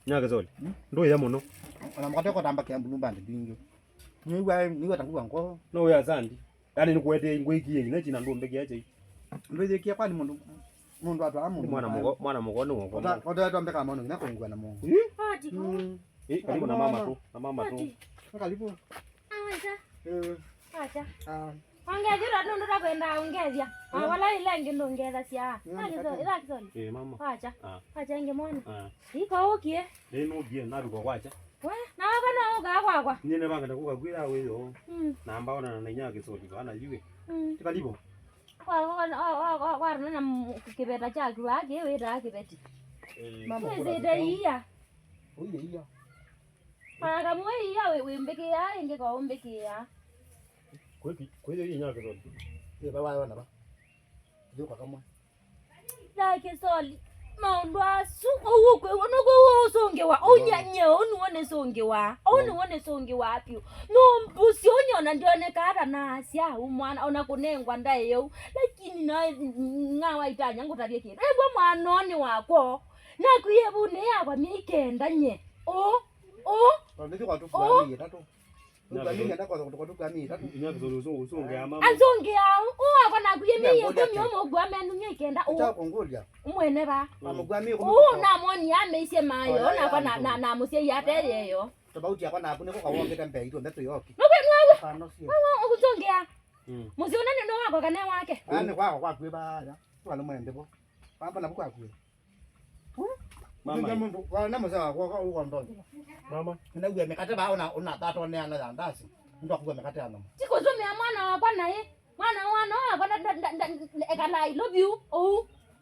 Nyaga zoli. Ndo ya muno. Ona mkate ko tamba kyambu numbande dingo. Niwe tanguwa ngo. No ya zandi. Yani nikuwete ngwiki nyine china ndo mbeke yache. Mbeze kia kwani mundu atu amu. Mwana mugono ngo. Oda atu ambeka mono ngina kongwa na Mungu. Karibu na mama tu. Na mama tu. Karibu. Acha. Acha. Ongezera ndo ndo kwenda ongezia. Wala ile ngino ongeza sia. Ila kizoni. Mama. Acha. Acha inge mwana. Iko okie. No gie na biko kwacha. We, na bana oga kwakwa. Nyine banga ndakuka kwira weyo. Na ambao na nyaga zoli bana jiwe. Karibu. Kwa na kibeta cha kwake we da kibeti. Mama. Zeda iya. Oye iya. Para mwe iya we mbeke ya inge ko mbeke ya. Kweli hii nyaga zoli. Baba na ba. Ndio kwa kama. Like soli. Maundwa su ukwe onoko songewa onyanye onuone songewa onuone songewa pio no mbusi onyona ndione kara na asia umwana ona kunengwa ndaye lakini na ngawa itanya ngutarie kire ebo mwanoni wako na kuyebune yakwa mikenda nye Ndio kwa tufu tatu. Ndio ngenda kwa kutoka mimi tatu. Nyaga zoli usonge mama. Azonge uwa na kuyemiye kumyomo gwa menu nyekenda Cha kongolia. Umwene ba. Amugwa mimi ko. Na moni ameise mayo na kwa na musie yate yeyo. Tofauti yako na hapo niko kwa wonge tembe ito ndeto yoki. Nobe nwawe. Pano sio. Ukuzongea. Musie unani ndo wako kana wake. Ani kwa kwe ba ya. Wala mwende bo. Pamba na kwa kwe. Mama. Mundu kwa na mzee kwa ndo. Mama. Ndio uye mekate ba una tato ne ana ndasi. Ndo kwa mekate ana. Chiko zomea mwana wako naye. Mwana wako ekala I love you.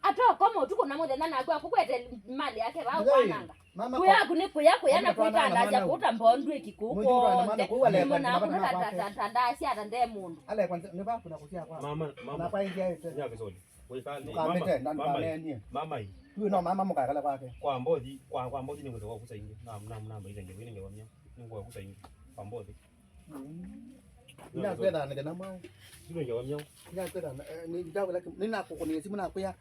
Ato komo tuko na mode nana kwa kukwete mali yake ba kwananga. Kuya kunipo yako yana kuita ndaja kuta mbondu ekikuko. Mwana tanda si atande mundu. Ale kwanza ne ba kuna kusia kwa. Mama. Na kwa ingia yote. Nyaga zoli. Wekali Mama hii. Huyu no mama mukakala kwake. Kwa mbozi ni ngozo kusaingi. Na ile ngene wamnya. Ngo kusaingi. Kwa mbozi. Ina kwenda na mwa. Ndio wamnya. Ina kwenda ni dawa lakini nina kukonia simu nakuya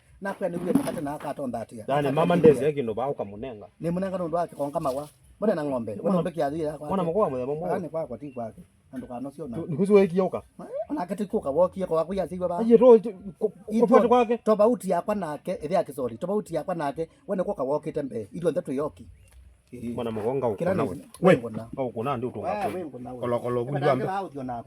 ni uye mkate na akatonda atia. Dane mama ndezi yake ndo ba ukamunenga. Ni munenga ndo wake kwa kama wa. Mbona na ng'ombe. Ng'ombe kiadhi yako. Mwana mkoa mwe mwa. Ni kwa ti kwake. Ndo kana sio na. Nikuziwe kioka. Ona kati kuka wokie kwa kuya sigwa ba. Aje ro kwa kwake. Tofauti yakwa nake ethia yake sorry. Tofauti yakwa nake wene kwa wokie tembe. Ido ndeto yoki. Mwana mkonga uko nawe. We. Uko na ndio utonga. Kolo kujua.